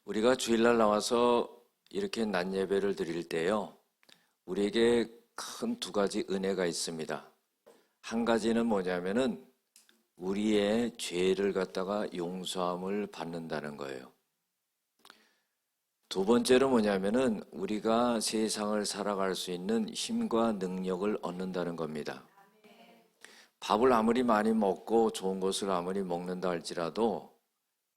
우리가 주일날 나와서 이렇게 낮 예배를 드릴 때요, 우리에게 큰 두 가지 은혜가 있습니다. 한 가지는 뭐냐면은 우리의 죄를 갖다가 용서함을 받는다는 거예요. 두 번째로 뭐냐면은 우리가 세상을 살아갈 수 있는 힘과 능력을 얻는다는 겁니다. 밥을 아무리 많이 먹고 좋은 것을 아무리 먹는다 할지라도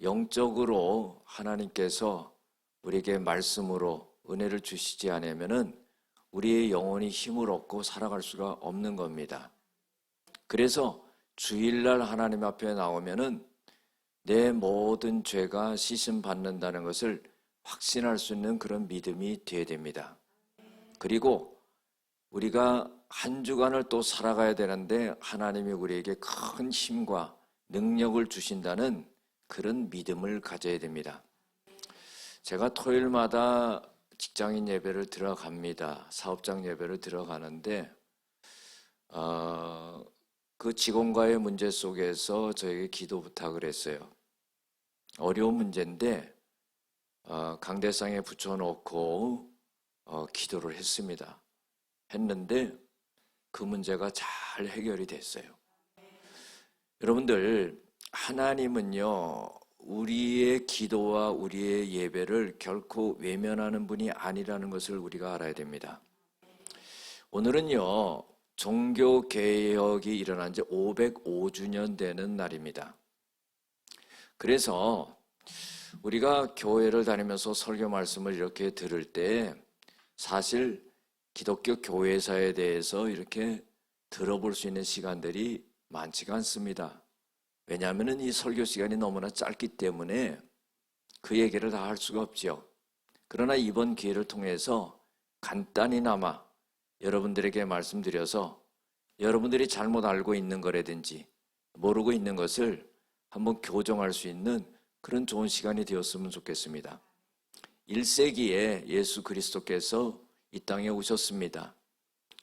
영적으로 하나님께서 우리에게 말씀으로 은혜를 주시지 않으면은 우리의 영혼이 힘을 얻고 살아갈 수가 없는 겁니다. 그래서 주일날 하나님 앞에 나오면은 내 모든 죄가 씻음 받는다는 것을 확신할 수 있는 그런 믿음이 되어야 됩니다. 그리고 우리가 한 주간을 또 살아가야 되는데 하나님이 우리에게 큰 힘과 능력을 주신다는 그런 믿음을 가져야 됩니다. 제가 토요일마다 직장인 예배를 들어갑니다. 사업장 예배를 들어가는데 그 직원과의 문제 속에서 저에게 기도 부탁을 했어요. 어려운 문제인데 강대상에 붙여놓고 기도를 했는데 그 문제가 잘 해결이 됐어요. 여러분들, 하나님은요, 우리의 기도와 우리의 예배를 결코 외면하는 분이 아니라는 것을 우리가 알아야 됩니다. 오늘은요, 종교개혁이 일어난 지 505주년 되는 날입니다. 그래서 우리가 교회를 다니면서 설교 말씀을 이렇게 들을 때 사실 기독교 교회사에 대해서 이렇게 들어볼 수 있는 시간들이 많지가 않습니다. 왜냐하면 이 설교 시간이 너무나 짧기 때문에 그 얘기를 다 할 수가 없죠. 그러나 이번 기회를 통해서 간단히나마 여러분들에게 말씀드려서 여러분들이 잘못 알고 있는 거라든지 모르고 있는 것을 한번 교정할 수 있는 그런 좋은 시간이 되었으면 좋겠습니다. 1세기에 예수 그리스도께서 이 땅에 오셨습니다.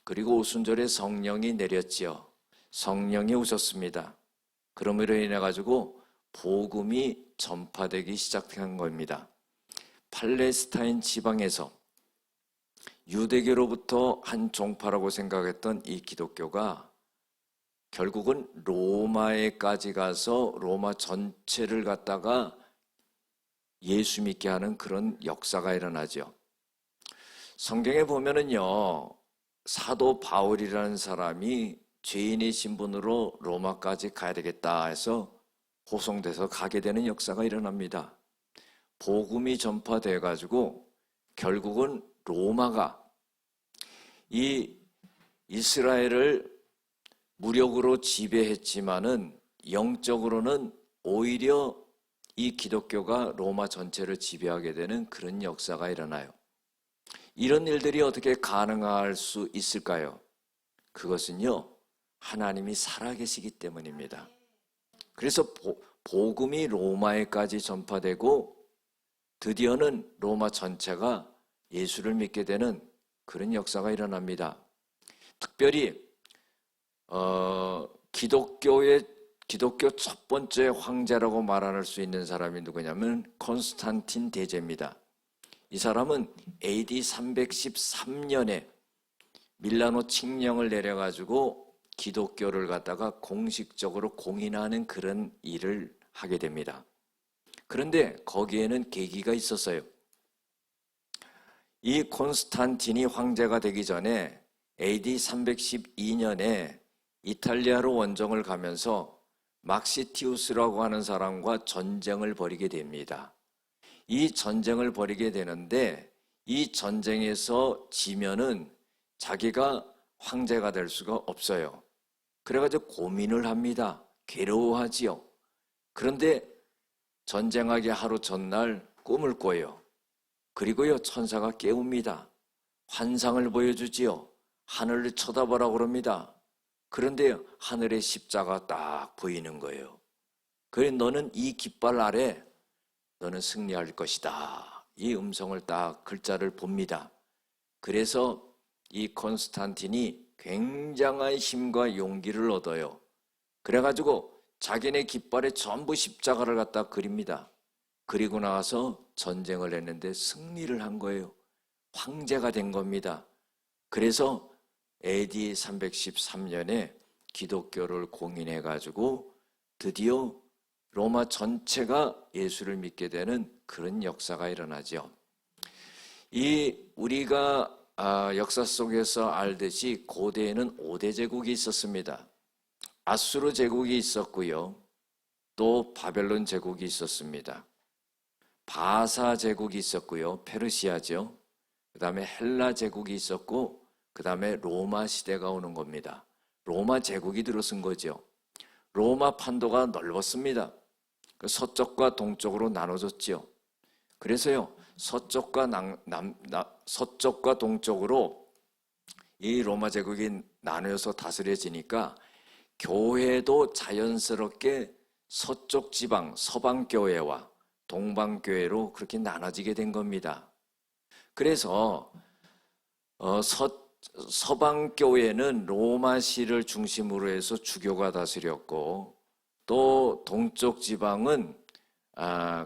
그리고 오순절에 성령이 내렸지요. 성령이 오셨습니다. 그러므로 인해 가지고 복음이 전파되기 시작한 겁니다. 팔레스타인 지방에서 유대교로부터 한 종파라고 생각했던 이 기독교가 결국은 로마에까지 가서 로마 전체를 갖다가 예수 믿게 하는 그런 역사가 일어나죠. 성경에 보면은요, 사도 바울이라는 사람이 죄인의 신분으로 로마까지 가야 되겠다 해서 호송돼서 가게 되는 역사가 일어납니다. 복음이 전파돼 가지고 결국은 로마가 이 이스라엘을 무력으로 지배했지만은 영적으로는 오히려 이 기독교가 로마 전체를 지배하게 되는 그런 역사가 일어나요. 이런 일들이 어떻게 가능할 수 있을까요? 그것은요, 하나님이 살아계시기 때문입니다. 그래서 복음이 로마에까지 전파되고 드디어는 로마 전체가 예수를 믿게 되는 그런 역사가 일어납니다. 특별히 기독교 첫 번째 황제라고 말할 수 있는 사람이 누구냐면 콘스탄틴 대제입니다. 이 사람은 AD 313년에 밀라노 칙령을 내려가지고 기독교를 갖다가 공식적으로 공인하는 그런 일을 하게 됩니다. 그런데 거기에는 계기가 있었어요. 이 콘스탄틴이 황제가 되기 전에 AD 312년에 이탈리아로 원정을 가면서 막시티우스라고 하는 사람과 전쟁을 벌이게 됩니다. 이 전쟁을 벌이게 되는데 이 전쟁에서 지면은 자기가 황제가 될 수가 없어요. 그래가지고 고민을 합니다. 괴로워하지요. 그런데 전쟁하기 하루 전날 꿈을 꿔요. 그리고요, 천사가 깨웁니다. 환상을 보여주지요. 하늘을 쳐다보라고 그럽니다. 그런데 하늘에 십자가 딱 보이는 거예요. 그래, 너는 이 깃발 아래 너는 승리할 것이다. 이 음성을 딱 글자를 봅니다. 그래서 이 콘스탄틴이 굉장한 힘과 용기를 얻어요. 그래가지고 자기네 깃발에 전부 십자가를 갖다 그립니다. 그리고 나서 전쟁을 했는데 승리를 한 거예요. 황제가 된 겁니다. 그래서 AD 313년에 기독교를 공인해 가지고 드디어 로마 전체가 예수를 믿게 되는 그런 역사가 일어나죠. 우리가 역사 속에서 알듯이 고대에는 5대 제국이 있었습니다. 아수르 제국이 있었고요. 또 바벨론 제국이 있었습니다. 바사 제국이 있었고요. 페르시아죠. 그 다음에 헬라 제국이 있었고 그 다음에 로마 시대가 오는 겁니다. 로마 제국이 들어선 거죠. 로마 판도가 넓었습니다. 서쪽과 동쪽으로 나눠졌죠. 그래서요, 서쪽과 동쪽으로 이 로마 제국이 나누어서 다스려지니까 교회도 자연스럽게 서쪽 지방, 서방교회와 동방교회로 그렇게 나눠지게 된 겁니다. 그래서 서방교회는 로마시를 중심으로 해서 주교가 다스렸고, 또 동쪽 지방은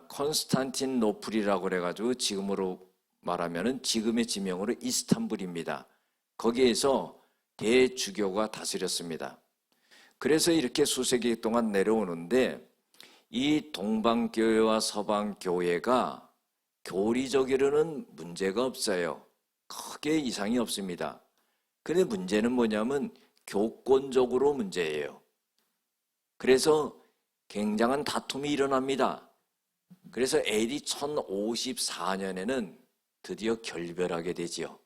콘스탄틴노플이라고 그래가지고 지금으로 말하면은 지금의 지명으로 이스탄불입니다. 거기에서 대주교가 다스렸습니다. 그래서 이렇게 수세기 동안 내려오는데 이 동방교회와 서방교회가 교리적으로는 문제가 없어요. 크게 이상이 없습니다. 근데 문제는 뭐냐면 교권적으로 문제예요. 그래서 굉장한 다툼이 일어납니다. 그래서 AD 1054년에는 드디어 결별하게 되지요.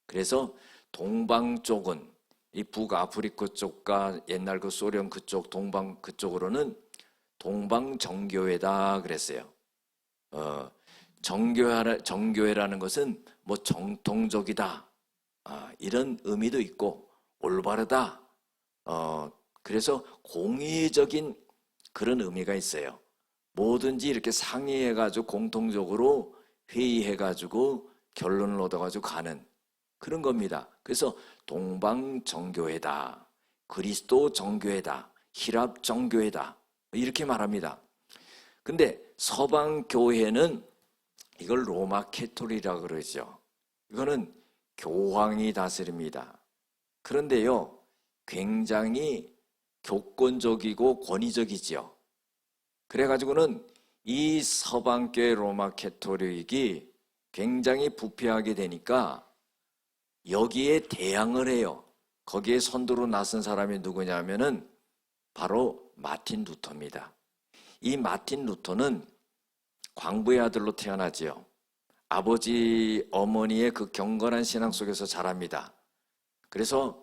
그래서 동방 쪽은 이 북아프리카 쪽과 옛날 그 소련 그쪽 동방 그쪽으로는 동방 정교회다 그랬어요. 정교회라는 것은 뭐 정통적이다 이런 의미도 있고 올바르다. 그래서 공의적인 그런 의미가 있어요. 뭐든지 이렇게 상의해가지고 공통적으로 회의해가지고 결론을 얻어가지고 가는 그런 겁니다. 그래서 동방 정교회다, 그리스도 정교회다, 히랍 정교회다 이렇게 말합니다. 근데 서방 교회는 이걸 로마 캐톨이라고 그러죠. 이거는 교황이 다스립니다. 그런데요, 굉장히 교권적이고 권위적이죠. 그래가지고는 이 서방교회 로마 캐톨릭이 굉장히 부패하게 되니까 여기에 대항을 해요. 거기에 선두로 나선 사람이 누구냐면은 바로 마틴 루터입니다. 이 마틴 루터는 광부의 아들로 태어나지요. 아버지, 어머니의 그 경건한 신앙 속에서 자랍니다. 그래서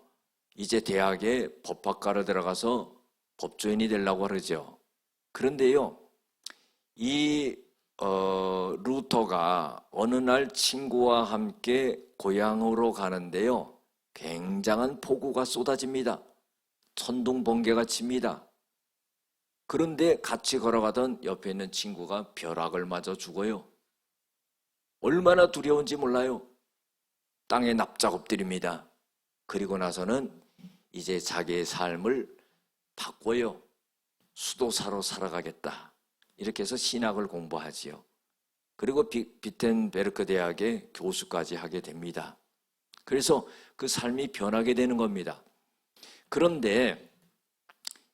이제 대학에 법학과를 들어가서 법조인이 되려고 그러죠. 그런데요, 이 루터가 어느 날 친구와 함께 고향으로 가는데요, 굉장한 폭우가 쏟아집니다. 천둥 번개가 칩니다. 그런데 같이 걸어가던 옆에 있는 친구가 벼락을 맞아 죽어요. 얼마나 두려운지 몰라요. 땅에 납작 엎드립니다. 그리고 나서는 이제 자기의 삶을 바꿔요. 수도사로 살아가겠다. 이렇게 해서 신학을 공부하지요. 그리고 비텐베르크 대학의 교수까지 하게 됩니다. 그래서 그 삶이 변하게 되는 겁니다. 그런데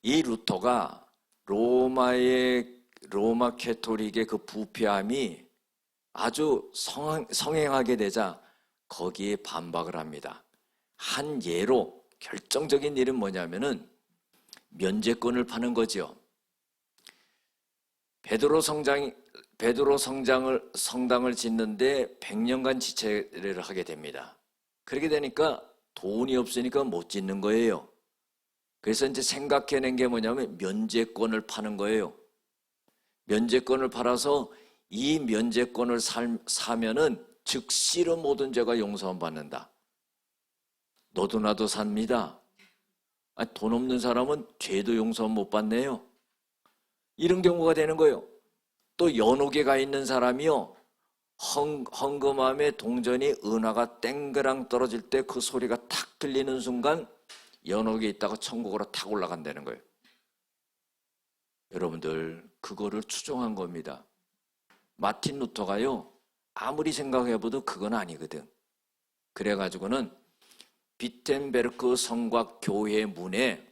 이 루터가 로마 캐톨릭의 그 부패함이 아주 성행하게 되자 거기에 반박을 합니다. 한 예로 결정적인 일은 뭐냐면은 면죄권을 파는 거죠. 베드로 성당을 짓는데 100년간 지체를 하게 됩니다. 그렇게 되니까 돈이 없으니까 못 짓는 거예요. 그래서 이제 생각해낸 게 뭐냐면 면죄권을 파는 거예요. 면죄권을 팔아서 이 면죄권을 사면은 즉시로 모든 죄가 용서함 받는다. 너도 나도 삽니다. 돈 없는 사람은 죄도 용서 못 받네요. 이런 경우가 되는 거예요. 또 연옥에 가 있는 사람이요, 헌금함에 동전이 은하가 땡그랑 떨어질 때 그 소리가 탁 들리는 순간 연옥에 있다가 천국으로 탁 올라간다는 거예요. 여러분들, 그거를 추종한 겁니다. 마틴 루터가요, 아무리 생각해봐도 그건 아니거든. 그래가지고는 비텐베르크 성곽 교회 문에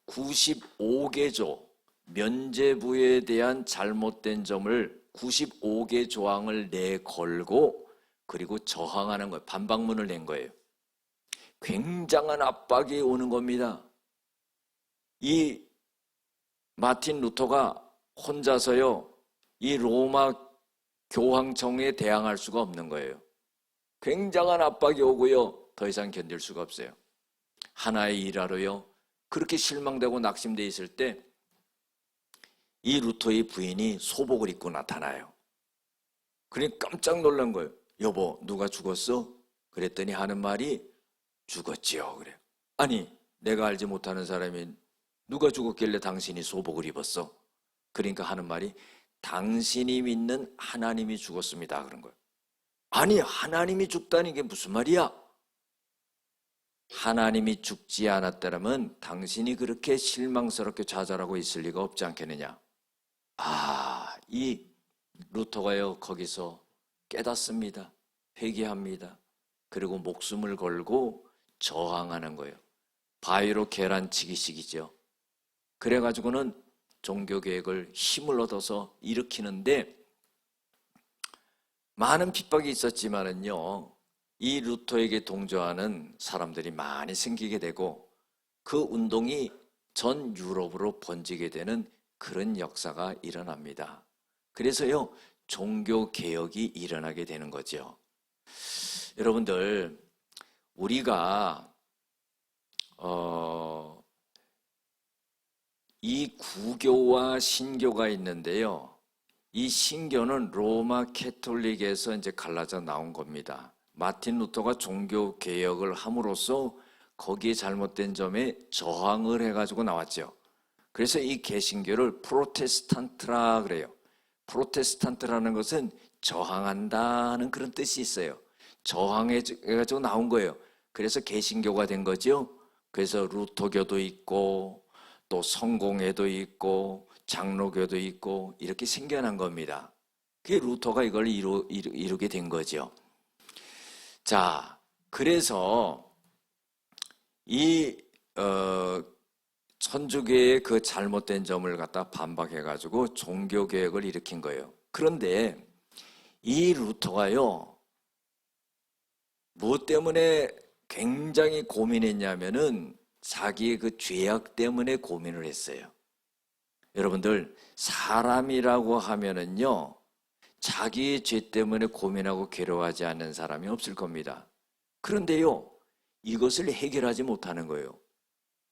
95개조 면죄부에 대한 잘못된 점을 95개 조항을 내걸고 그리고 저항하는 거예요. 반박문을 낸 거예요. 굉장한 압박이 오는 겁니다. 이 마틴 루터가 혼자서요, 이 로마 교황청에 대항할 수가 없는 거예요. 굉장한 압박이 오고요, 더 이상 견딜 수가 없어요. 하나의 일하러요, 그렇게 실망되고 낙심돼 있을 때 이 루터의 부인이 소복을 입고 나타나요. 그러니 깜짝 놀란 거예요. 여보, 누가 죽었어? 그랬더니 하는 말이 죽었지요. 그래요. 아니, 내가 알지 못하는 사람이 누가 죽었길래 당신이 소복을 입었어? 그러니까 하는 말이 당신이 믿는 하나님이 죽었습니다. 그런 거예요. 아니, 하나님이 죽다니 이게 무슨 말이야? 하나님이 죽지 않았다면 당신이 그렇게 실망스럽게 좌절하고 있을 리가 없지 않겠느냐. 이 루터가요, 거기서 깨닫습니다. 회개합니다. 그리고 목숨을 걸고 저항하는 거예요. 바위로 계란치기식이죠. 그래가지고는 종교개혁을 힘을 얻어서 일으키는데 많은 핍박이 있었지만은요, 이 루터에게 동조하는 사람들이 많이 생기게 되고 그 운동이 전 유럽으로 번지게 되는 그런 역사가 일어납니다. 그래서요, 종교개혁이 일어나게 되는 거죠. 여러분들, 우리가 이 구교와 신교가 있는데요, 이 신교는 로마 캐톨릭에서 이제 갈라져 나온 겁니다. 마틴 루터가 종교 개혁을 함으로써 거기에 잘못된 점에 저항을 해가지고 나왔죠. 그래서 이 개신교를 프로테스탄트라 그래요. 프로테스탄트라는 것은 저항한다는 그런 뜻이 있어요. 저항해가지고 나온 거예요. 그래서 개신교가 된 거죠. 그래서 루터교도 있고 또 성공회도 있고 장로교도 있고 이렇게 생겨난 겁니다. 그게 루터가 이걸 이루게 된 거죠. 자, 그래서 이 천주교의 그 잘못된 점을 갖다 반박해가지고 종교개혁을 일으킨 거예요. 그런데 이 루터가요, 무엇 때문에 굉장히 고민했냐면은 자기의 그 죄악 때문에 고민을 했어요. 여러분들, 사람이라고 하면은요, 자기의 죄 때문에 고민하고 괴로워하지 않는 사람이 없을 겁니다. 그런데요, 이것을 해결하지 못하는 거예요.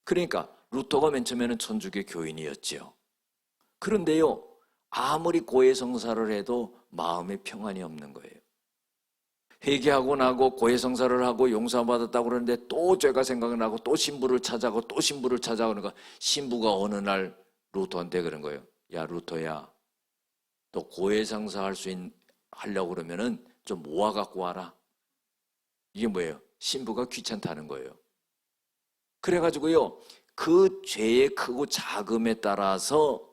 그러니까 루터가 맨 처음에는 천주교 교인이었죠. 그런데요, 아무리 고해성사를 해도 마음에 평안이 없는 거예요. 회개하고 나고 고해성사를 하고 용서받았다고 그러는데 또 죄가 생각나고 또 신부를 찾아가고 또 신부를 찾아오는 신부가 어느 날 루터한테 그런 거예요. 야, 루터야, 너 고해성사 하려고 그러면은 좀 모아갖고 와라. 이게 뭐예요? 신부가 귀찮다는 거예요. 그래가지고요, 그 죄의 크고 작음에 따라서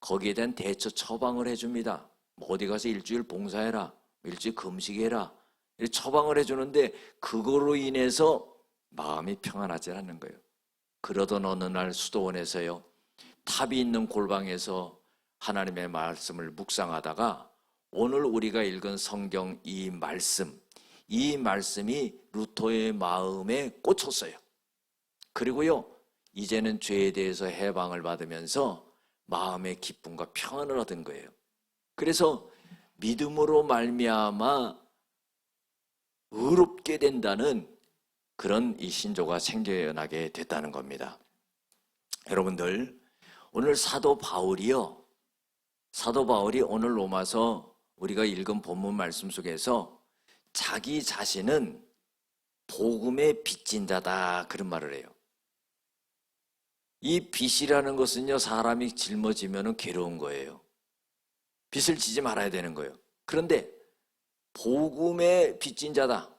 거기에 대한 대처 처방을 해줍니다. 뭐 어디 가서 일주일 봉사해라, 일주일 금식해라, 이렇게 처방을 해주는데 그거로 인해서 마음이 평안하지 않는 거예요. 그러던 어느 날 수도원에서요, 탑이 있는 골방에서 하나님의 말씀을 묵상하다가 오늘 우리가 읽은 성경 이 말씀이 루터의 마음에 꽂혔어요. 그리고요, 이제는 죄에 대해서 해방을 받으면서 마음의 기쁨과 평안을 얻은 거예요. 그래서 믿음으로 말미암아 의롭게 된다는 그런 이 신조가 생겨나게 됐다는 겁니다. 여러분들, 오늘 사도 바울이 오늘 로마서 우리가 읽은 본문 말씀 속에서 자기 자신은 복음에 빚진 자다 그런 말을 해요. 이 빚이라는 것은요, 사람이 짊어지면 괴로운 거예요. 빚을 지지 말아야 되는 거예요. 그런데 복음에 빚진 자다.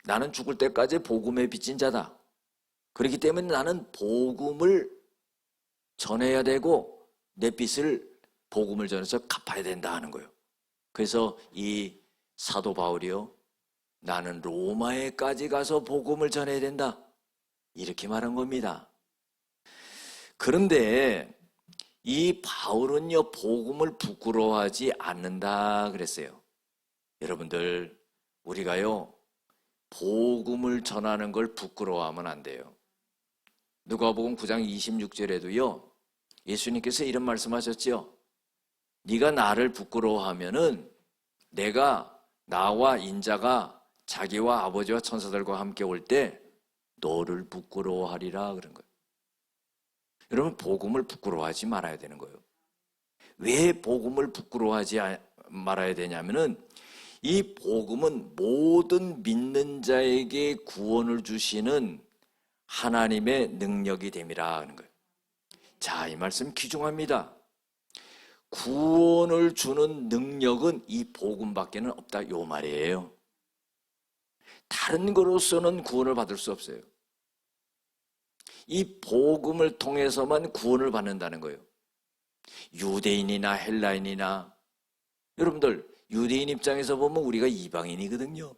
나는 죽을 때까지 복음에 빚진 자다. 그렇기 때문에 나는 복음을 전해야 되고 내 빚을 복음을 전해서 갚아야 된다 하는 거예요. 그래서 이 사도 바울이요, 나는 로마에까지 가서 복음을 전해야 된다, 이렇게 말한 겁니다. 그런데 이 바울은요, 복음을 부끄러워하지 않는다 그랬어요. 여러분들, 우리가요, 복음을 전하는 걸 부끄러워하면 안 돼요. 누가복음 9장 26절에도요, 예수님께서 이런 말씀하셨죠. 네가 나를 부끄러워하면은 내가, 나와 인자가 자기와 아버지와 천사들과 함께 올 때 너를 부끄러워하리라 그런 거예요. 여러분, 복음을 부끄러워하지 말아야 되는 거예요. 왜 복음을 부끄러워하지 말아야 되냐면은 이 복음은 모든 믿는 자에게 구원을 주시는 하나님의 능력이 됨이라 하는 거예요. 자, 이 말씀 귀중합니다. 구원을 주는 능력은 이 복음밖에는 없다, 요 말이에요. 다른 거로서는 구원을 받을 수 없어요. 이 복음을 통해서만 구원을 받는다는 거예요. 유대인이나 헬라인이나, 여러분들 유대인 입장에서 보면 우리가 이방인이거든요.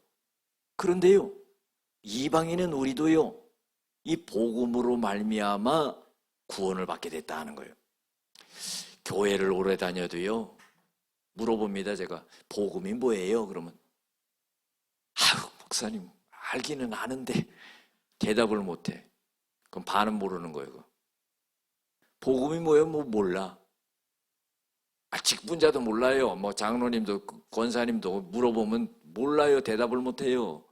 그런데요, 이방인은 우리도요, 이 복음으로 말미암아 구원을 받게 됐다는 거예요. 교회를 오래 다녀도요, 물어봅니다. 제가 복음이 뭐예요? 그러면 아유, 목사님 알기는 아는데 대답을 못해. 그럼 반은 모르는 거예요. 복음이 뭐예요? 뭐 몰라. 직분자도 몰라요. 뭐 장로님도 권사님도 물어보면 몰라요. 대답을 못해요.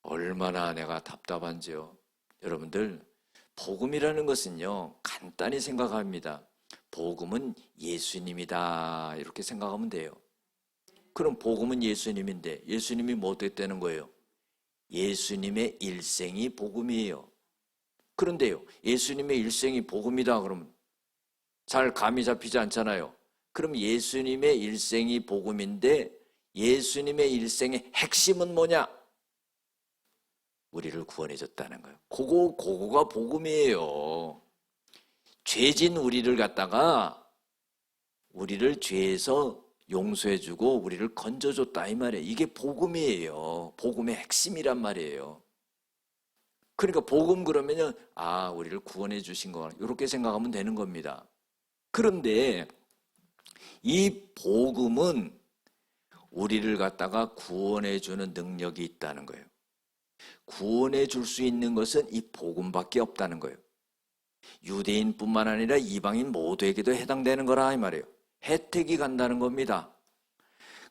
얼마나 내가 답답한지요. 여러분들, 복음이라는 것은요, 간단히 생각합니다. 복음은 예수님이다, 이렇게 생각하면 돼요. 그럼 복음은 예수님인데 예수님이 뭐 됐다는 거예요? 예수님의 일생이 복음이에요. 그런데요, 예수님의 일생이 복음이다 그러면 잘 감이 잡히지 않잖아요. 그럼 예수님의 일생이 복음인데 예수님의 일생의 핵심은 뭐냐? 우리를 구원해 줬다는 거예요. 그거가 복음이에요. 죄진 우리를 갖다가 우리를 죄에서 용서해주고 우리를 건져줬다, 이 말이에요. 이게 복음이에요. 복음의 핵심이란 말이에요. 그러니까 복음 그러면요, 우리를 구원해 주신 거, 이렇게 생각하면 되는 겁니다. 그런데 이 복음은 우리를 갖다가 구원해 주는 능력이 있다는 거예요. 구원해 줄 수 있는 것은 이 복음밖에 없다는 거예요. 유대인뿐만 아니라 이방인 모두에게도 해당되는 거라, 이 말이에요. 혜택이 간다는 겁니다.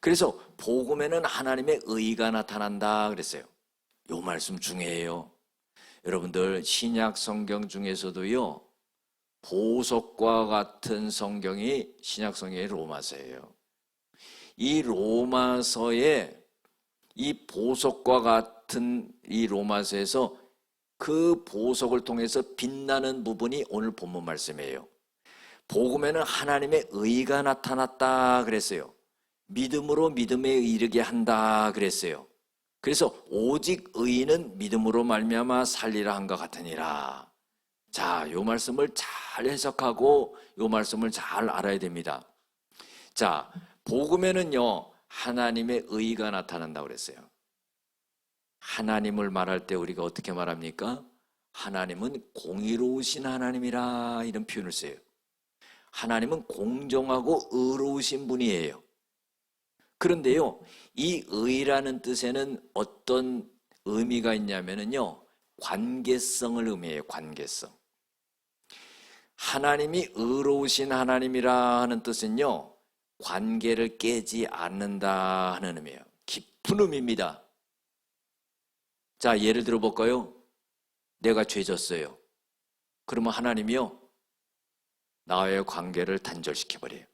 그래서 복음에는 하나님의 의가 나타난다 그랬어요. 이 말씀 중요해요. 여러분들, 신약 성경 중에서도요, 보석과 같은 성경이 신약 성경의 로마서예요. 이 로마서에 이 보석과 같은 이 로마서에서 그 보석을 통해서 빛나는 부분이 오늘 본문 말씀이에요. 복음에는 하나님의 의가 나타났다 그랬어요. 믿음으로 믿음에 이르게 한다 그랬어요. 그래서 오직 의인은 믿음으로 말미암아 살리라 한 것 같으니라. 자, 이 말씀을 잘 해석하고 이 말씀을 잘 알아야 됩니다. 자, 복음에는요, 하나님의 의가 나타난다고 그랬어요. 하나님을 말할 때 우리가 어떻게 말합니까? 하나님은 공의로우신 하나님이라, 이런 표현을 써요. 하나님은 공정하고 의로우신 분이에요. 그런데요, 이 의라는 뜻에는 어떤 의미가 있냐면요, 관계성을 의미해요. 관계성. 하나님이 의로우신 하나님이라 하는 뜻은요, 관계를 깨지 않는다 하는 의미예요. 깊은 의미입니다. 자, 예를 들어 볼까요? 내가 죄졌어요. 그러면 하나님이요, 나와의 관계를 단절시켜버려요.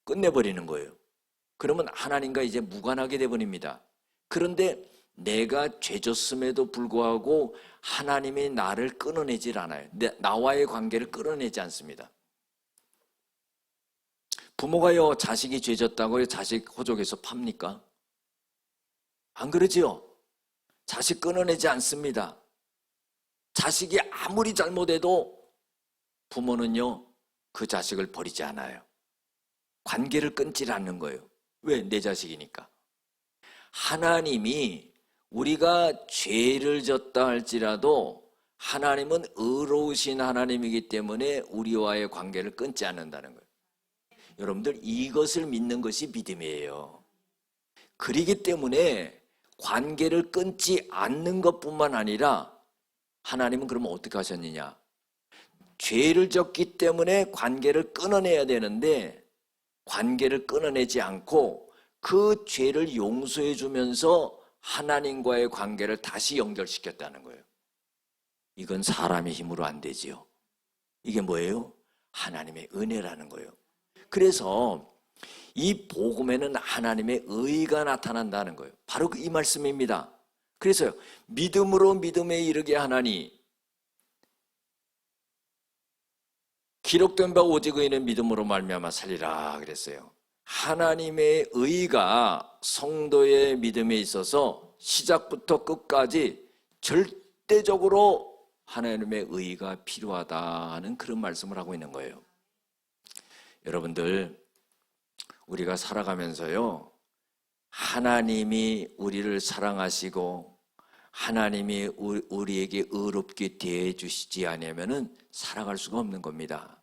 끝내버리는 거예요. 그러면 하나님과 이제 무관하게 돼버립니다. 그런데 내가 죄졌음에도 불구하고 하나님이 나를 끊어내질 않아요. 나와의 관계를 끊어내지 않습니다. 부모가요, 자식이 죄졌다고 자식 호적에서 팝니까? 안 그러지요? 자식 끊어내지 않습니다. 자식이 아무리 잘못해도 부모는요, 그 자식을 버리지 않아요. 관계를 끊지 않는 거예요. 왜? 내 자식이니까. 하나님이 우리가 죄를 졌다 할지라도 하나님은 의로우신 하나님이기 때문에 우리와의 관계를 끊지 않는다는 거예요. 여러분들, 이것을 믿는 것이 믿음이에요. 그렇기 때문에 관계를 끊지 않는 것뿐만 아니라 하나님은 그러면 어떻게 하셨느냐? 죄를 졌기 때문에 관계를 끊어내야 되는데 관계를 끊어내지 않고 그 죄를 용서해 주면서 하나님과의 관계를 다시 연결시켰다는 거예요. 이건 사람의 힘으로 안 되지요. 이게 뭐예요? 하나님의 은혜라는 거예요. 그래서 이 복음에는 하나님의 의가 나타난다는 거예요. 바로 이 말씀입니다. 그래서요, 믿음으로 믿음에 이르게 하나니, 기록된 바 오직 의인은 믿음으로 말미암아 살리라 그랬어요. 하나님의 의가 성도의 믿음에 있어서 시작부터 끝까지 절대적으로 하나님의 의가 필요하다는 그런 말씀을 하고 있는 거예요. 여러분들, 우리가 살아가면서요, 하나님이 우리를 사랑하시고 하나님이 우리에게 의롭게 대해주시지 않으면 살아갈 수가 없는 겁니다.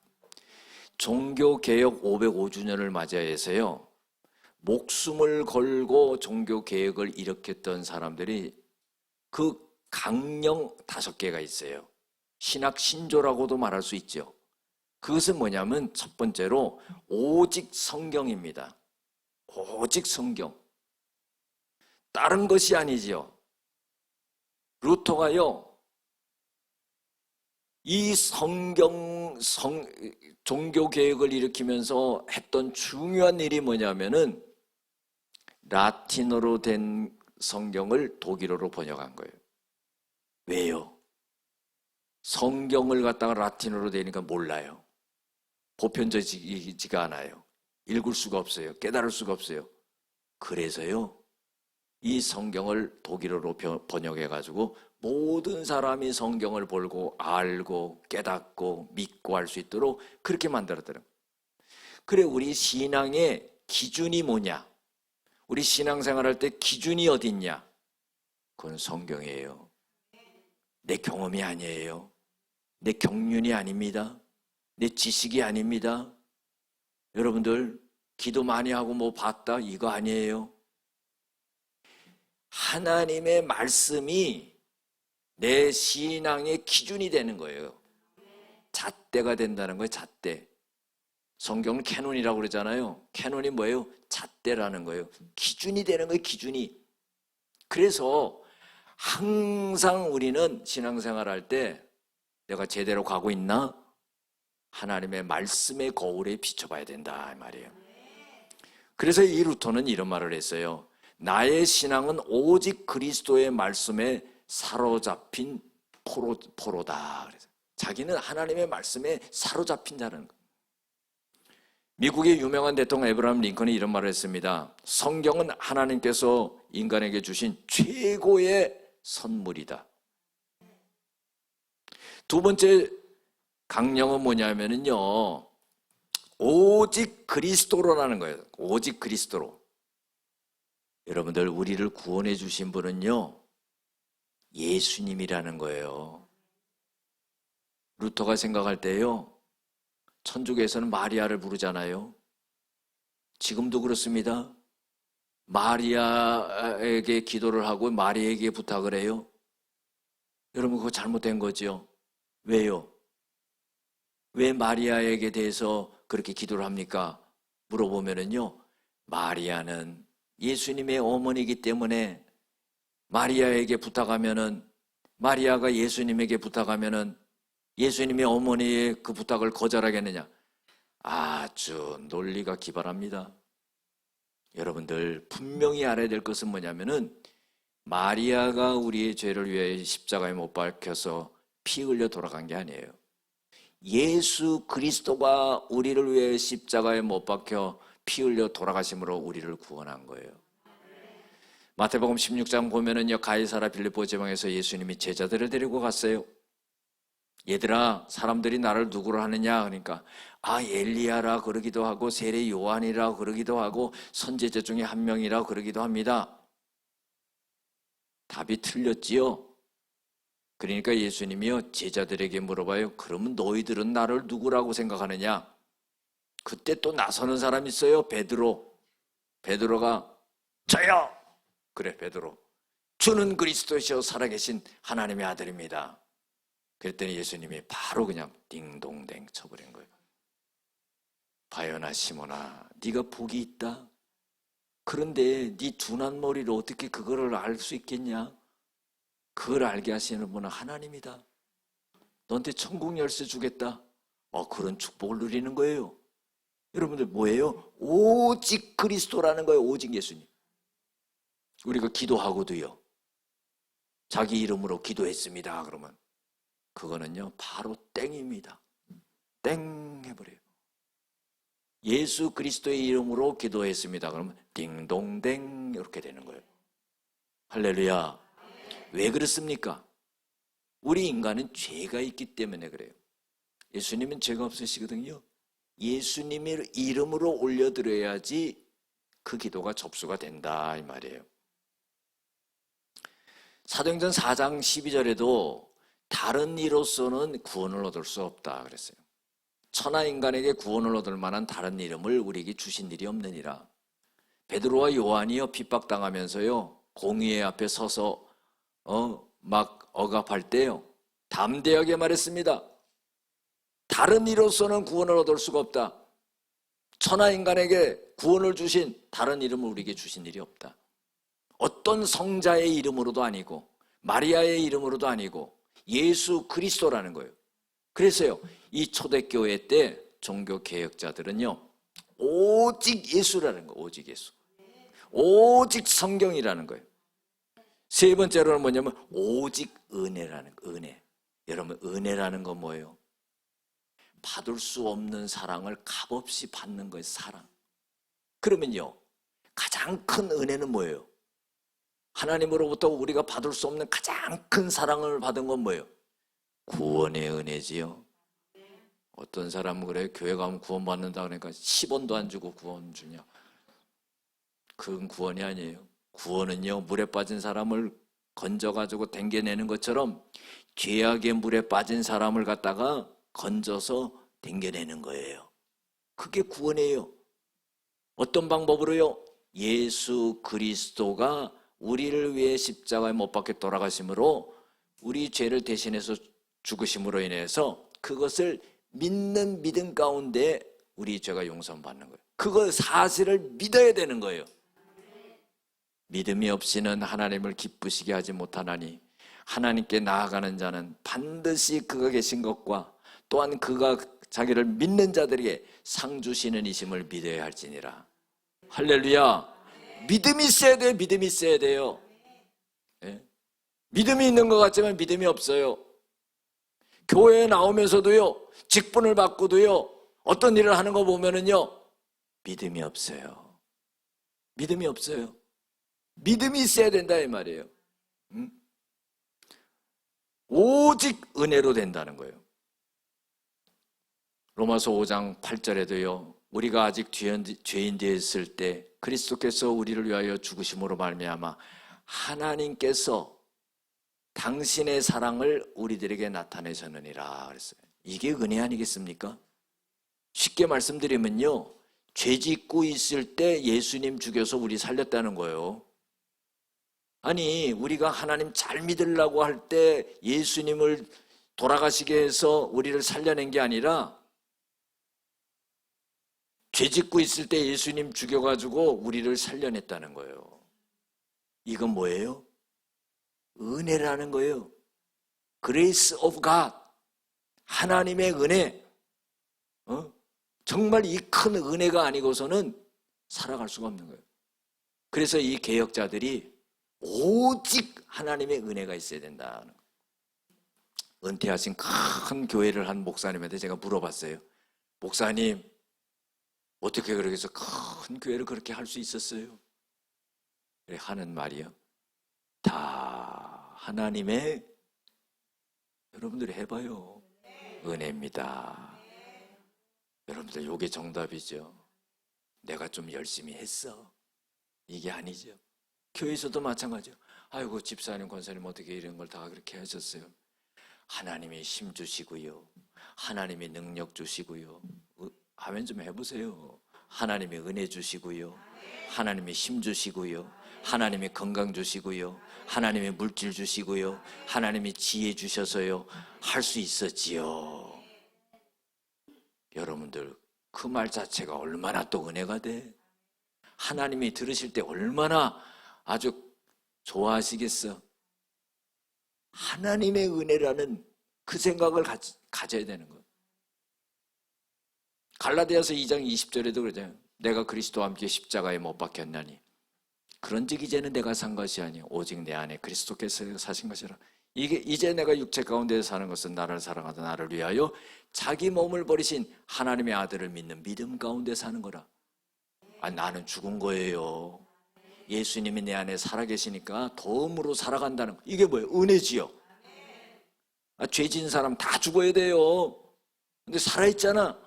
종교개혁 505주년을 맞이해서요, 목숨을 걸고 종교개혁을 일으켰던 사람들이 그 강령 5개가 있어요. 신학 신조라고도 말할 수 있죠. 그것은 뭐냐면 첫 번째로 오직 성경입니다. 오직 성경. 다른 것이 아니죠. 루터가요, 이 종교개혁을 일으키면서 했던 중요한 일이 뭐냐면은 라틴어로 된 성경을 독일어로 번역한 거예요. 왜요? 성경을 갖다가 라틴어로 되니까 몰라요. 보편적이지가 않아요. 읽을 수가 없어요. 깨달을 수가 없어요. 그래서요, 이 성경을 독일어로 번역해가지고 모든 사람이 성경을 보고 알고 깨닫고 믿고 할 수 있도록 그렇게 만들었더라고요. 그래, 우리 신앙의 기준이 뭐냐? 우리 신앙생활할 때 기준이 어디 있냐? 그건 성경이에요. 내 경험이 아니에요. 내 경륜이 아닙니다. 내 지식이 아닙니다. 여러분들, 기도 많이 하고 뭐 봤다? 이거 아니에요. 하나님의 말씀이 내 신앙의 기준이 되는 거예요. 잣대가 된다는 거예요. 잣대. 성경은 캐논이라고 그러잖아요. 캐논이 뭐예요? 잣대라는 거예요. 기준이 되는 거예요. 기준이. 그래서 항상 우리는 신앙생활할 때 내가 제대로 가고 있나? 하나님의 말씀의 거울에 비춰봐야 된다 이 말이에요. 그래서 이 루터는 이런 말을 했어요. 나의 신앙은 오직 그리스도의 말씀에 사로잡힌 포로다. 그래서 자기는 하나님의 말씀에 사로잡힌 자라는 거예요. 미국의 유명한 대통령 에브라함 링컨이 이런 말을 했습니다. 성경은 하나님께서 인간에게 주신 최고의 선물이다. 두 번째 강령은 뭐냐면요, 오직 그리스도로라는 거예요. 오직 그리스도로. 여러분들, 우리를 구원해 주신 분은요, 예수님이라는 거예요. 루터가 생각할 때요, 천주교에서는 마리아를 부르잖아요. 지금도 그렇습니다. 마리아에게 기도를 하고 마리아에게 부탁을 해요. 여러분, 그거 잘못된 거죠. 왜요? 왜 마리아에게 대해서 그렇게 기도를 합니까? 물어보면은요, 마리아는 예수님의 어머니이기 때문에 마리아에게 부탁하면은, 마리아가 예수님에게 부탁하면은 예수님의 어머니의 그 부탁을 거절하겠느냐? 아주 논리가 기발합니다. 여러분들, 분명히 알아야 될 것은 뭐냐면은 마리아가 우리의 죄를 위해 십자가에 못 박혀서 피 흘려 돌아간 게 아니에요. 예수 그리스도가 우리를 위해 십자가에 못 박혀 피 흘려 돌아가심으로 우리를 구원한 거예요. 마태복음 16장 보면은요, 가이사라 빌립보 지방에서 예수님이 제자들을 데리고 갔어요. 얘들아, 사람들이 나를 누구로 하느냐? 그러니까 엘리야라 그러기도 하고 세례 요한이라 그러기도 하고 선지자 중에 한 명이라 그러기도 합니다. 답이 틀렸지요. 그러니까 예수님이요 제자들에게 물어봐요. 그러면 너희들은 나를 누구라고 생각하느냐? 그때 또 나서는 사람이 있어요. 베드로. 베드로가 저요. 그래, 베드로. 주는 그리스도시요 살아계신 하나님의 아들입니다. 그랬더니 예수님이 바로 그냥 딩동댕 쳐버린 거예요. 바요나 시몬아, 네가 복이 있다. 그런데 네 둔한 머리로 어떻게 그거를 알 수 있겠냐? 그걸 알게 하시는 분은 하나님이다. 너한테 천국 열쇠 주겠다. 그런 축복을 누리는 거예요. 여러분들 뭐예요? 오직 그리스도라는 거예요. 오직 예수님. 우리가 기도하고도요, 자기 이름으로 기도했습니다 그러면 그거는요 바로 땡입니다. 땡 해버려요. 예수 그리스도의 이름으로 기도했습니다 그러면 딩동댕 이렇게 되는 거예요. 할렐루야. 왜 그렇습니까? 우리 인간은 죄가 있기 때문에 그래요. 예수님은 죄가 없으시거든요. 예수님의 이름으로 올려드려야지 그 기도가 접수가 된다 이 말이에요. 사도행전 4장 12절에도 다른 이로서는 구원을 얻을 수 없다 그랬어요. 천하 인간에게 구원을 얻을 만한 다른 이름을 우리에게 주신 일이 없느니라. 베드로와 요한이요 핍박당하면서요 공의회 앞에 서서 막 억압할 때요 담대하게 말했습니다. 다른 이로서는 구원을 얻을 수가 없다. 천하 인간에게 구원을 주신 다른 이름을 우리에게 주신 일이 없다. 어떤 성자의 이름으로도 아니고 마리아의 이름으로도 아니고 예수 그리스도라는 거예요. 그래서요 이 초대교회 때 종교개혁자들은요 오직 예수라는 거예요. 오직 예수. 오직 성경이라는 거예요. 세 번째로는 뭐냐면 오직 은혜라는 거. 은혜. 여러분 은혜라는 건 뭐예요? 받을 수 없는 사랑을 값없이 받는 거예요. 사랑. 그러면요 가장 큰 은혜는 뭐예요? 하나님으로부터 우리가 받을 수 없는 가장 큰 사랑을 받은 건 뭐예요? 구원의 은혜지요. 어떤 사람은 그래요. 교회 가면 구원 받는다 그러니까 10원도 안 주고 구원 주냐. 그건 구원이 아니에요. 구원은요 물에 빠진 사람을 건져가지고 댕겨내는 것처럼 죄악의 물에 빠진 사람을 갖다가 건져서 댕겨내는 거예요. 그게 구원이에요. 어떤 방법으로요? 예수 그리스도가 우리를 위해 십자가에 못 박혀 돌아가심으로 우리 죄를 대신해서 죽으심으로 인해서 그것을 믿는 믿음 가운데 우리 죄가 용서받는 거예요. 그걸 사실을 믿어야 되는 거예요. 믿음이 없이는 하나님을 기쁘시게 하지 못하나니 하나님께 나아가는 자는 반드시 그가 계신 것과 또한 그가 자기를 믿는 자들에게 상 주시는 이심을 믿어야 할지니라. 할렐루야. 믿음이 있어야 돼요. 믿음이 있어야 돼요. 네? 믿음이 있는 것 같지만 믿음이 없어요. 교회에 나오면서도요 직분을 받고도요 어떤 일을 하는 거 보면은요 믿음이 없어요. 믿음이 없어요. 믿음이 있어야 된다 이 말이에요. 오직 은혜로 된다는 거예요. 로마서 5장 8절에도요 우리가 아직 죄인 되었을 때 그리스도께서 우리를 위하여 죽으심으로 말미암아 하나님께서 당신의 사랑을 우리들에게 나타내셨느니라 그랬어요. 이게 은혜 아니겠습니까? 쉽게 말씀드리면요 죄 짓고 있을 때 예수님 죽여서 우리 살렸다는 거예요. 아니 우리가 하나님 잘 믿으려고 할 때 예수님을 돌아가시게 해서 우리를 살려낸 게 아니라 죄 짓고 있을 때 예수님 죽여가지고 우리를 살려냈다는 거예요. 이건 뭐예요? 은혜라는 거예요. Grace of God. 하나님의 은혜. 정말 이 큰 은혜가 아니고서는 살아갈 수가 없는 거예요. 그래서 이 개혁자들이 오직 하나님의 은혜가 있어야 된다. 은퇴하신 큰 교회를 한 목사님한테 제가 물어봤어요. 목사님, 어떻게 그렇게 해서 큰 교회를 그렇게 할 수 있었어요? 그래 하는 말이요. 다 하나님의, 여러분들이 해봐요. 은혜입니다. 여러분들 이게 정답이죠. 내가 좀 열심히 했어, 이게 아니죠. 교회에서도 마찬가지요. 아이고 집사님 권사님 어떻게 이런 걸 다 그렇게 하셨어요. 하나님이 힘 주시고요, 하나님이 능력 주시고요. 아멘 좀 해보세요. 하나님이 은혜 주시고요, 하나님이 힘 주시고요, 하나님이 건강 주시고요, 하나님이 물질 주시고요, 하나님이 지혜 주셔서요 할 수 있었지요. 여러분들 그 말 자체가 얼마나 또 은혜가 돼. 하나님이 들으실 때 얼마나 아주 좋아하시겠어. 하나님의 은혜라는 그 생각을 가져야 되는 거예요. 갈라디아서 2장 20절에도 그러잖아요. 내가 그리스도와 함께 십자가에 못 박혔나니 그런즉 이제는 내가 산 것이 아니요 오직 내 안에 그리스도께서 사신 것이라. 이제 내가 육체 가운데 사는 것은 나를 사랑하던 나를 위하여 자기 몸을 버리신 하나님의 아들을 믿는 믿음 가운데 사는 거라. 나는 죽은 거예요. 예수님이 내 안에 살아계시니까 덤으로 살아간다는 거. 이게 뭐예요? 은혜지요. 죄진 사람 다 죽어야 돼요. 근데 살아있잖아.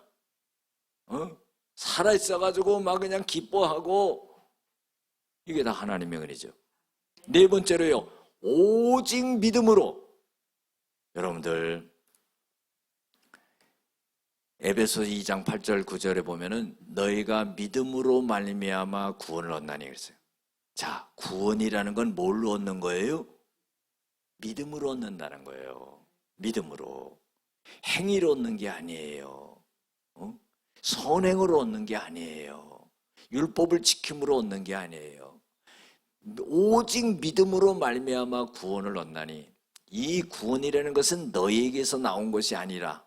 살아있어가지고 막 그냥 기뻐하고, 이게 다 하나님의 은혜죠. 네 번째로요, 오직 믿음으로. 여러분들 에베소 2장 8절 9절에 보면은 너희가 믿음으로 말미암아 구원을 얻나니 그랬어요. 자, 구원이라는 건 뭘로 얻는 거예요? 믿음으로 얻는다는 거예요. 믿음으로. 행위로 얻는 게 아니에요. 선행으로 얻는 게 아니에요. 율법을 지킴으로 얻는 게 아니에요. 오직 믿음으로 말미암아 구원을 얻나니, 이 구원이라는 것은 너희에게서 나온 것이 아니라,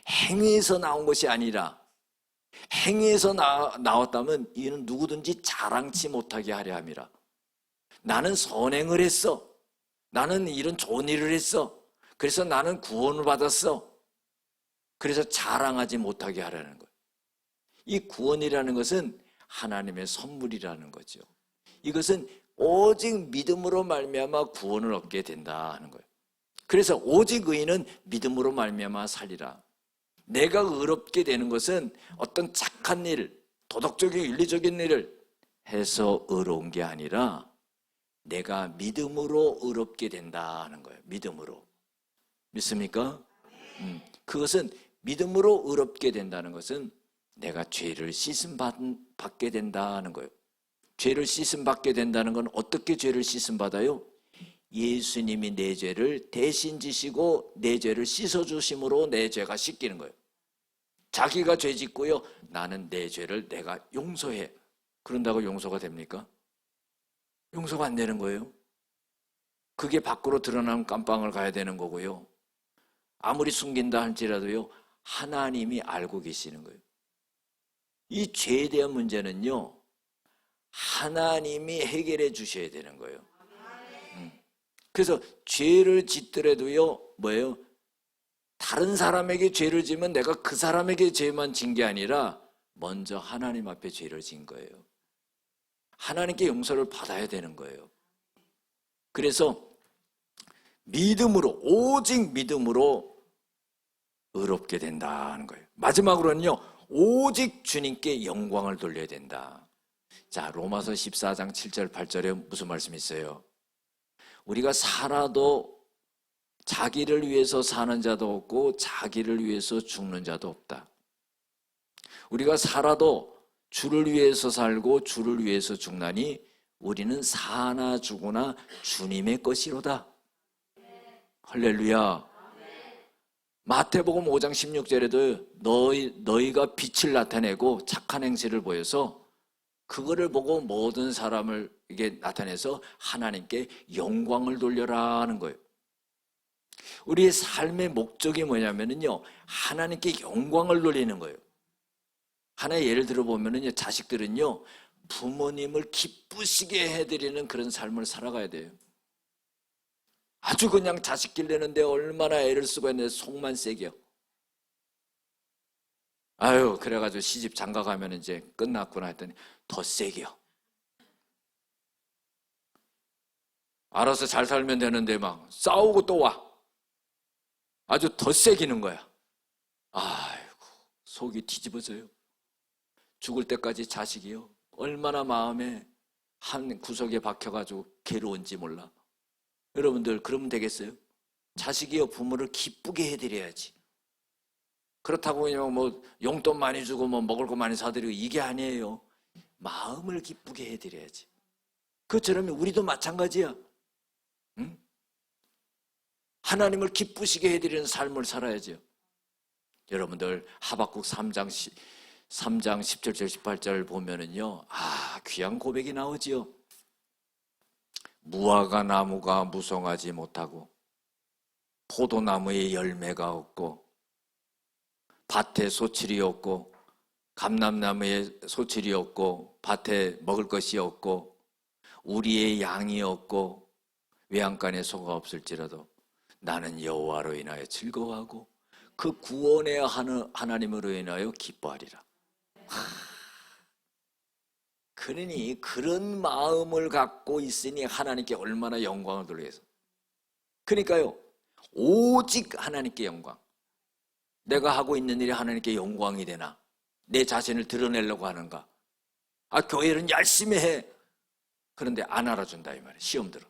행위에서 나온 것이 아니라, 행위에서 나왔다면 이는 누구든지 자랑치 못하게 하려 함이라. 나는 선행을 했어, 나는 이런 좋은 일을 했어, 그래서 나는 구원을 받았어, 그래서 자랑하지 못하게 하라는 거예요. 이 구원이라는 것은 하나님의 선물이라는 거죠. 이것은 오직 믿음으로 말미암아 구원을 얻게 된다 하는 거예요. 그래서 오직 의인은 믿음으로 말미암아 살리라. 내가 의롭게 되는 것은 어떤 착한 일, 도덕적인 윤리적인 일을 해서 의로운 게 아니라 내가 믿음으로 의롭게 된다 하는 거예요. 믿음으로. 믿습니까? 그것은 믿음으로 의롭게 된다는 것은 내가 죄를 씻음받게 된다는 거예요. 죄를 씻음받게 된다는 건 어떻게 죄를 씻음받아요? 예수님이 내 죄를 대신 지시고 내 죄를 씻어주심으로 내 죄가 씻기는 거예요. 자기가 죄 짓고요, 나는 내 죄를 내가 용서해. 그런다고 용서가 됩니까? 용서가 안 되는 거예요. 그게 밖으로 드러나는 깜빵을 가야 되는 거고요. 아무리 숨긴다 할지라도요, 하나님이 알고 계시는 거예요. 이 죄에 대한 문제는요, 하나님이 해결해 주셔야 되는 거예요. 그래서 죄를 짓더라도요, 뭐예요? 다른 사람에게 죄를 지면 내가 그 사람에게 죄만 진 게 아니라 먼저 하나님 앞에 죄를 진 거예요. 하나님께 용서를 받아야 되는 거예요. 그래서 믿음으로, 오직 믿음으로 의롭게 된다는 거예요. 마지막으로는요, 오직 주님께 영광을 돌려야 된다. 자, 로마서 14장 7절 8절에 무슨 말씀이 있어요? 우리가 살아도 자기를 위해서 사는 자도 없고 자기를 위해서 죽는 자도 없다. 우리가 살아도 주를 위해서 살고 주를 위해서 죽나니 우리는 사나 죽으나 주님의 것이로다. 할렐루야. 마태복음 5장 16절에도 너희가 빛을 나타내고 착한 행실을 보여서 그거를 보고 모든 사람을 이게 나타내서 하나님께 영광을 돌려라 하는 거예요. 우리의 삶의 목적이 뭐냐면요, 하나님께 영광을 돌리는 거예요. 하나의 예를 들어보면요, 자식들은요, 부모님을 기쁘시게 해드리는 그런 삶을 살아가야 돼요. 아주 그냥 자식 길르는데 얼마나 애를 쓰고 있는데 속만 세게요. 아유, 그래가지고 시집 장가 가면 이제 끝났구나 했더니 더 세게요. 알아서 잘 살면 되는데 막 싸우고 또 와. 아주 더 세기는 거야. 아이고, 속이 뒤집어져요. 죽을 때까지 자식이요, 얼마나 마음에 한 구석에 박혀가지고 괴로운지 몰라. 여러분들 그러면 되겠어요? 자식이요, 부모를 기쁘게 해드려야지. 그렇다고 그냥 뭐 용돈 많이 주고 뭐 먹을 거 많이 사드리고 이게 아니에요. 마음을 기쁘게 해드려야지. 그처럼 우리도 마찬가지야. 응? 하나님을 기쁘시게 해드리는 삶을 살아야죠. 여러분들 하박국 3장 10절 18절 보면은요, 귀한 고백이 나오지요. 무화과 나무가 무성하지 못하고 포도나무에 열매가 없고 밭에 소출이 없고 감람나무에 소출이 없고 밭에 먹을 것이 없고 우리의 양이 없고 외양간에 소가 없을지라도 나는 여호와로 인하여 즐거워하고 그 구원의 하나님으로 인하여 기뻐하리라. 그러니 그런 마음을 갖고 있으니 하나님께 얼마나 영광을 돌리겠어. 그러니까요, 오직 하나님께 영광. 내가 하고 있는 일이 하나님께 영광이 되나? 내 자신을 드러내려고 하는가? 교회는 열심히 해. 그런데 안 알아준다 이 말이야. 시험 들어.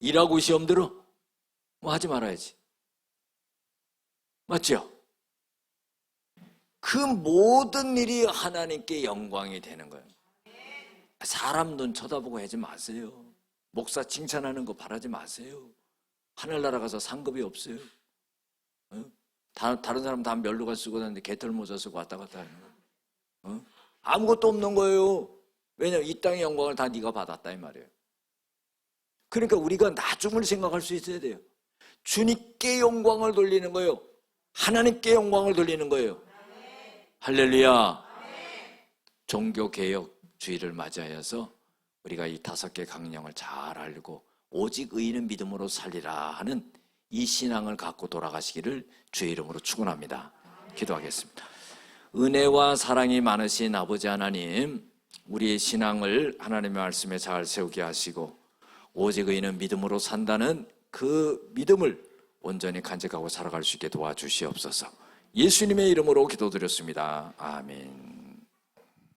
일하고 시험 들어? 뭐 하지 말아야지. 맞죠? 그 모든 일이 하나님께 영광이 되는 거예요. 사람 눈 쳐다보고 하지 마세요. 목사 칭찬하는 거 바라지 마세요. 하늘나라 가서 상급이 없어요. 다른 사람 다 멸루가 쓰고 다니는데 개털 모자 쓰고 왔다 갔다 하는 거예요. 아무것도 없는 거예요. 왜냐하면 이 땅의 영광을 다 네가 받았다 이 말이에요. 그러니까 우리가 나중을 생각할 수 있어야 돼요. 주님께 영광을 돌리는 거예요. 하나님께 영광을 돌리는 거예요. 할렐루야. 종교개혁 주의를 맞이하여서 우리가 이 5개 강령을 잘 알고 오직 의인은 믿음으로 살리라 하는 이 신앙을 갖고 돌아가시기를 주의 이름으로 축원합니다. 기도하겠습니다. 은혜와 사랑이 많으신 아버지 하나님, 우리의 신앙을 하나님의 말씀에 잘 세우게 하시고 오직 의인은 믿음으로 산다는 그 믿음을 온전히 간직하고 살아갈 수 있게 도와주시옵소서. 예수님의 이름으로 기도드렸습니다. 아멘.